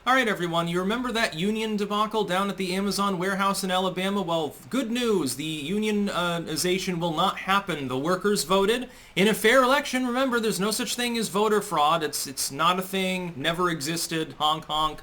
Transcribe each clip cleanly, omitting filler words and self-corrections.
All right, everyone, you remember that union debacle down at the Amazon warehouse in Alabama? Well, good news. The unionization will not happen. The workers voted in a fair election. Remember, there's no such thing as voter fraud. It's not a thing. Never existed. Honk, honk.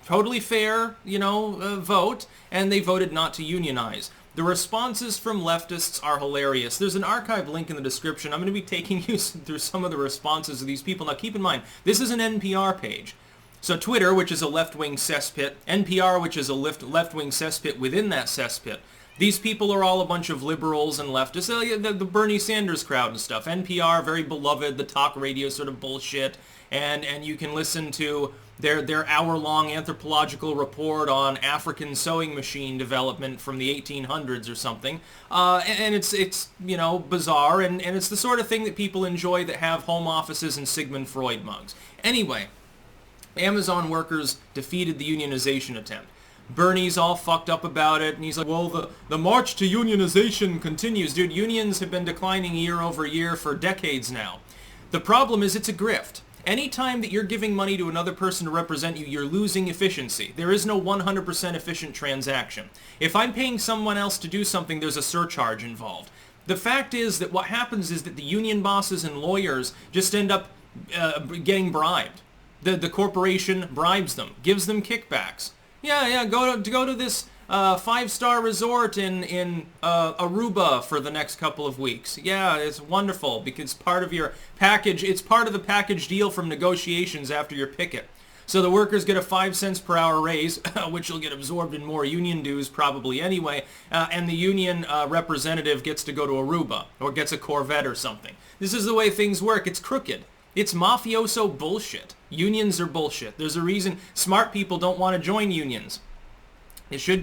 Totally fair, vote, and they voted not to unionize. The responses from leftists are hilarious. There's an archive link in the description. I'm going to be taking you through some of the responses of these people. Now, keep in mind, this is an NPR page. So Twitter, which is a left-wing cesspit, NPR, which is a left-wing cesspit within that cesspit. These people are all a bunch of liberals and leftists, the Bernie Sanders crowd and stuff. NPR, very beloved, the talk radio sort of bullshit, and you can listen to their hour-long anthropological report on African sewing machine development from the 1800s or something. And it's bizarre, and it's the sort of thing that people enjoy that have home offices and Sigmund Freud mugs. Anyway, Amazon workers defeated the unionization attempt. Bernie's all fucked up about it, and he's like, well, the march to unionization continues. Dude, unions have been declining year over year for decades now. The problem is it's a grift. Anytime that you're giving money to another person to represent you, you're losing efficiency. There is no 100% efficient transaction. If I'm paying someone else to do something, there's a surcharge involved. The fact is that what happens is that the union bosses and lawyers just end up getting bribed. The corporation bribes them, gives them kickbacks. Yeah, go to this 5-star resort in Aruba for the next couple of weeks. Yeah, it's wonderful because part of your package. It's part of the package deal from negotiations after your picket. So the workers get a 5 cents per hour raise, which will get absorbed in more union dues probably anyway, and the union representative gets to go to Aruba or gets a Corvette or something. This is the way things work. It's crooked. It's mafioso bullshit. Unions are bullshit. There's a reason smart people don't want to join unions. There shouldn't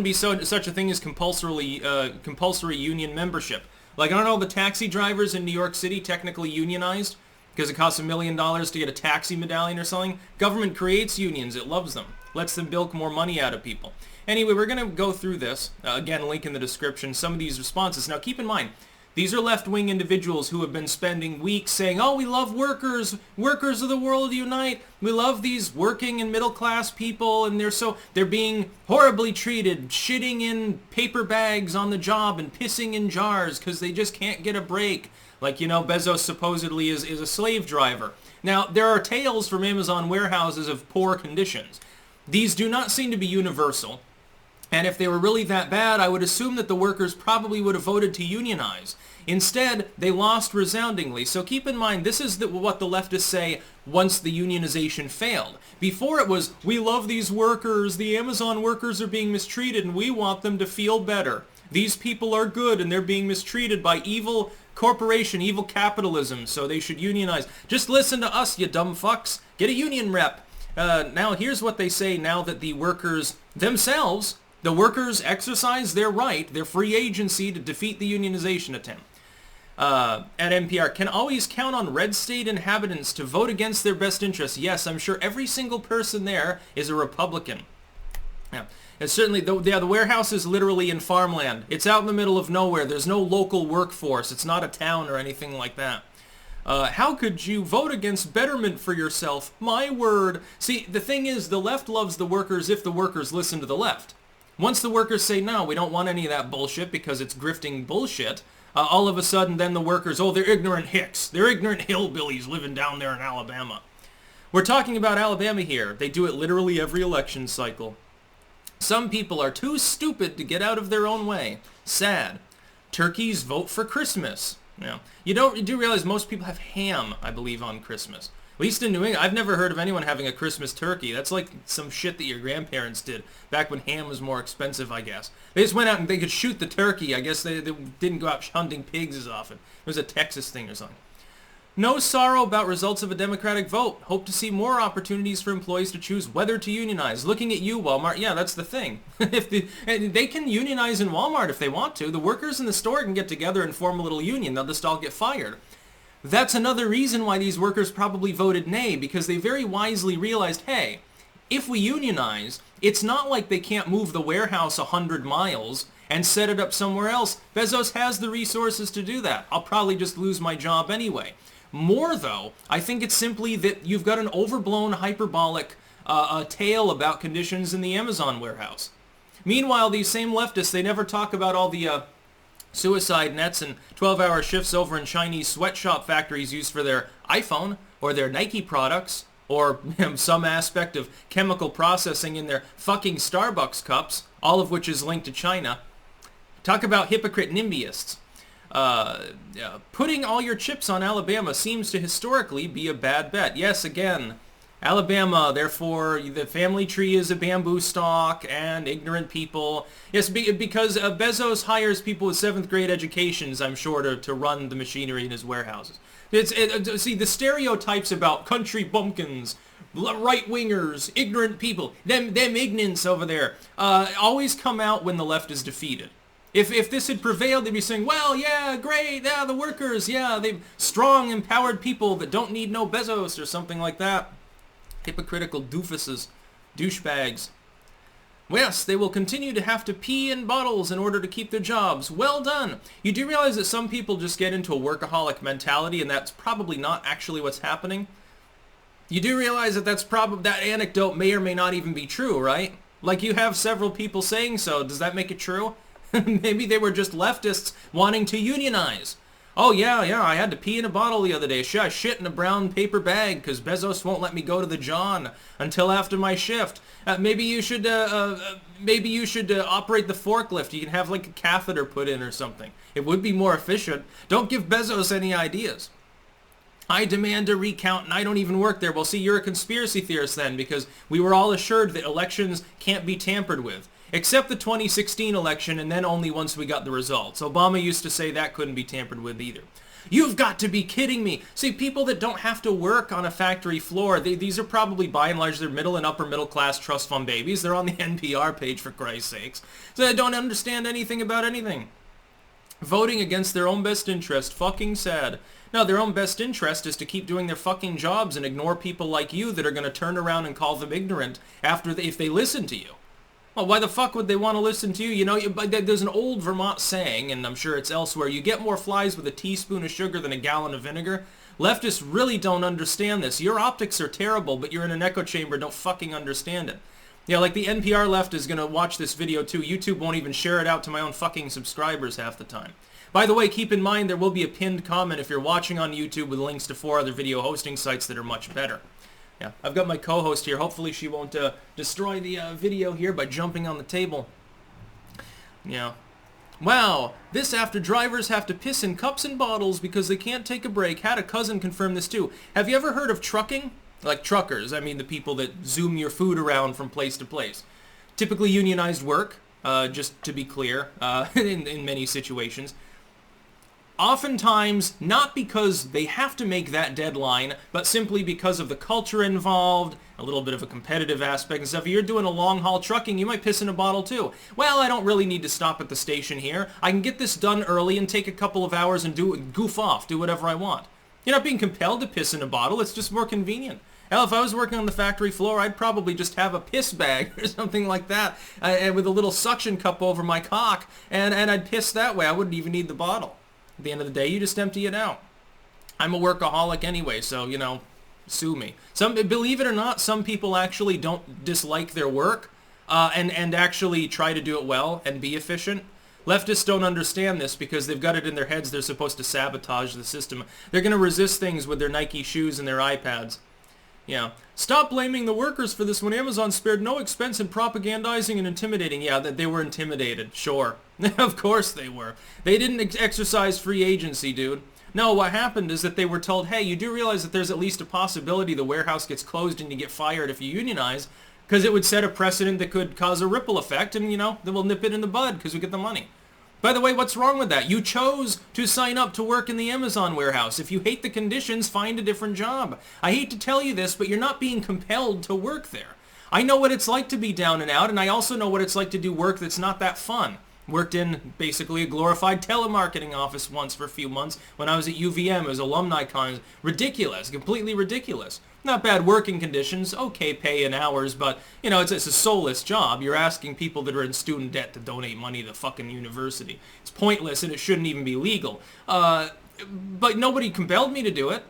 be such a thing as compulsory union membership. Like, aren't all the taxi drivers in New York City technically unionized? Because it costs $1 million to get a taxi medallion or something? Government creates unions. It loves them. Lets them bilk more money out of people. Anyway, we're going to go through this. Again, link in the description. Some of these responses. Now, keep in mind, these are left-wing individuals who have been spending weeks saying, oh, we love workers. Workers of the world unite. We love these working and middle-class people, and they're being horribly treated, shitting in paper bags on the job and pissing in jars because they just can't get a break. Like, Bezos supposedly is a slave driver. Now, there are tales from Amazon warehouses of poor conditions. These do not seem to be universal. And if they were really that bad, I would assume that the workers probably would have voted to unionize. Instead, they lost resoundingly. So keep in mind, this is what the leftists say once the unionization failed. Before it was, we love these workers, the Amazon workers are being mistreated, and we want them to feel better. These people are good, and they're being mistreated by evil corporation, evil capitalism, so they should unionize. Just listen to us, you dumb fucks. Get a union rep. Now, here's what they say now that the workers themselves... The workers exercise their right, their free agency to defeat the unionization attempt. At NPR, can always count on red state inhabitants to vote against their best interests. Yes, I'm sure every single person there is a Republican. Yeah, and certainly, the warehouse is literally in farmland. It's out in the middle of nowhere. There's no local workforce. It's not a town or anything like that. How could you vote against betterment for yourself? My word. See, the thing is, the left loves the workers if the workers listen to the left. Once the workers say, no, we don't want any of that bullshit because it's grifting bullshit, all of a sudden then the workers, oh, they're ignorant hicks. They're ignorant hillbillies living down there in Alabama. We're talking about Alabama here. They do it literally every election cycle. Some people are too stupid to get out of their own way. Sad. Turkeys vote for Christmas. You do realize most people have ham, I believe, on Christmas. At least in New England, I've never heard of anyone having a Christmas turkey. That's like some shit that your grandparents did back when ham was more expensive, I guess. They just went out and they could shoot the turkey. I guess they didn't go out hunting pigs as often. It was a Texas thing or something. No sorrow about results of a Democratic vote. Hope to see more opportunities for employees to choose whether to unionize. Looking at you, Walmart. Yeah, that's the thing. They can unionize in Walmart if they want to. The workers in the store can get together and form a little union. They'll just all get fired. That's another reason why these workers probably voted nay, because they very wisely realized, hey, if we unionize, it's not like they can't move the warehouse 100 miles and set it up somewhere else. Bezos has the resources to do that. I'll probably just lose my job anyway. More, though, I think it's simply that you've got an overblown, hyperbolic a tale about conditions in the Amazon warehouse. Meanwhile, these same leftists, they never talk about all the suicide nets and 12-hour shifts over in Chinese sweatshop factories used for their iPhone or their Nike products, or some aspect of chemical processing in their fucking Starbucks cups, all of which is linked to China. Talk about hypocrite NIMBYists. Putting all your chips on Alabama seems to historically be a bad bet. Yes, again, Alabama, therefore, the family tree is a bamboo stalk and ignorant people. Yes, because Bezos hires people with 7th grade educations, I'm sure, to run the machinery in his warehouses. See, the stereotypes about country bumpkins, right-wingers, ignorant people, them ignorants over there, always come out when the left is defeated. If this had prevailed, they'd be saying, well, yeah, great, yeah, the workers, yeah, they've strong, empowered people that don't need no Bezos or something like that. Hypocritical doofuses, douchebags. Yes, they will continue to have to pee in bottles in order to keep their jobs. Well done. You do realize that some people just get into a workaholic mentality, and that's probably not actually what's happening? You do realize that that anecdote may or may not even be true, right? Like, you have several people saying so. Does that make it true? Maybe they were just leftists wanting to unionize. Oh, yeah, I had to pee in a bottle the other day. I shit in a brown paper bag because Bezos won't let me go to the John until after my shift. Maybe you should operate the forklift. You can have, like, a catheter put in or something. It would be more efficient. Don't give Bezos any ideas. I demand a recount, and I don't even work there. Well, see, you're a conspiracy theorist then, because we were all assured that elections can't be tampered with. Except the 2016 election, and then only once we got the results. Obama used to say that couldn't be tampered with either. You've got to be kidding me. See, people that don't have to work on a factory floor, these are probably by and large, they're middle and upper middle class trust fund babies. They're on the NPR page, for Christ's sakes. So they don't understand anything about anything. Voting against their own best interest. Fucking sad. No, their own best interest is to keep doing their fucking jobs and ignore people like you that are going to turn around and call them ignorant if they listen to you. Well, why the fuck would they want to listen to you? You know, there's an old Vermont saying, and I'm sure it's elsewhere, you get more flies with a teaspoon of sugar than a gallon of vinegar. Leftists really don't understand this. Your optics are terrible, but you're in an echo chamber, don't fucking understand it. Yeah, like the NPR left is going to watch this video too. YouTube won't even share it out to my own fucking subscribers half the time. By the way, keep in mind there will be a pinned comment if you're watching on YouTube with links to 4 other video hosting sites that are much better. Yeah, I've got my co-host here. Hopefully she won't destroy the video here by jumping on the table. Yeah. Wow, this after drivers have to piss in cups and bottles because they can't take a break. Had a cousin confirm this too. Have you ever heard of trucking? Like truckers, I mean the people that zoom your food around from place to place. Typically unionized work, just to be clear, in many situations. Oftentimes, not because they have to make that deadline, but simply because of the culture involved, a little bit of a competitive aspect and stuff. If you're doing a long-haul trucking, you might piss in a bottle too. Well, I don't really need to stop at the station here. I can get this done early and take a couple of hours and goof off, do whatever I want. You're not being compelled to piss in a bottle, it's just more convenient. Hell, if I was working on the factory floor, I'd probably just have a piss bag or something like that, with a little suction cup over my cock, and I'd piss that way. I wouldn't even need the bottle. At the end of the day, you just empty it out. I'm a workaholic anyway, so, you know, sue me. Believe it or not, some people actually don't dislike their work and actually try to do it well and be efficient. Leftists don't understand this because they've got it in their heads they're supposed to sabotage the system. They're going to resist things with their Nike shoes and their iPads. Yeah. Stop blaming the workers for this when Amazon spared no expense in propagandizing and intimidating. Yeah, that they were intimidated. Sure. Of course they were. They didn't exercise free agency, dude. No, what happened is that they were told, hey, you do realize that there's at least a possibility the warehouse gets closed and you get fired if you unionize, because it would set a precedent that could cause a ripple effect, and, you know, then we'll nip it in the bud because we get the money. By the way, what's wrong with that? You chose to sign up to work in the Amazon warehouse. If you hate the conditions, find a different job. I hate to tell you this, but you're not being compelled to work there. I know what it's like to be down and out, and I also know what it's like to do work that's not that fun. Worked in basically a glorified telemarketing office once for a few months when I was at UVM. It was alumni con. Ridiculous, completely ridiculous. Not bad working conditions, okay pay in hours, but, you know, it's a soulless job. You're asking people that are in student debt to donate money to the fucking university. It's pointless and it shouldn't even be legal. But nobody compelled me to do it.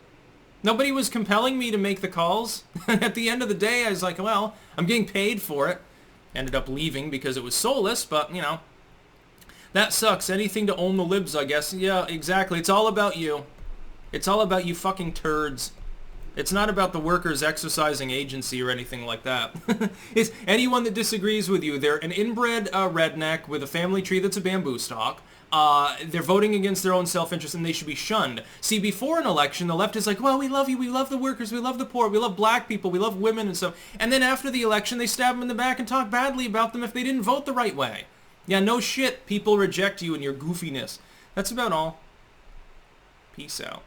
Nobody was compelling me to make the calls. At the end of the day, I was like, well, I'm getting paid for it. Ended up leaving because it was soulless, but, you know, that sucks. Anything to own the libs, I guess. Yeah, exactly. It's all about you. It's all about you fucking turds. It's not about the workers exercising agency or anything like that. It's anyone that disagrees with you. They're an inbred redneck with a family tree that's a bamboo stalk. They're voting against their own self-interest and they should be shunned. See, before an election, the left is like, well, we love you, we love the workers, we love the poor, we love black people, we love women and stuff. And then after the election, they stab them in the back and talk badly about them if they didn't vote the right way. Yeah, no shit, people reject you and your goofiness. That's about all. Peace out.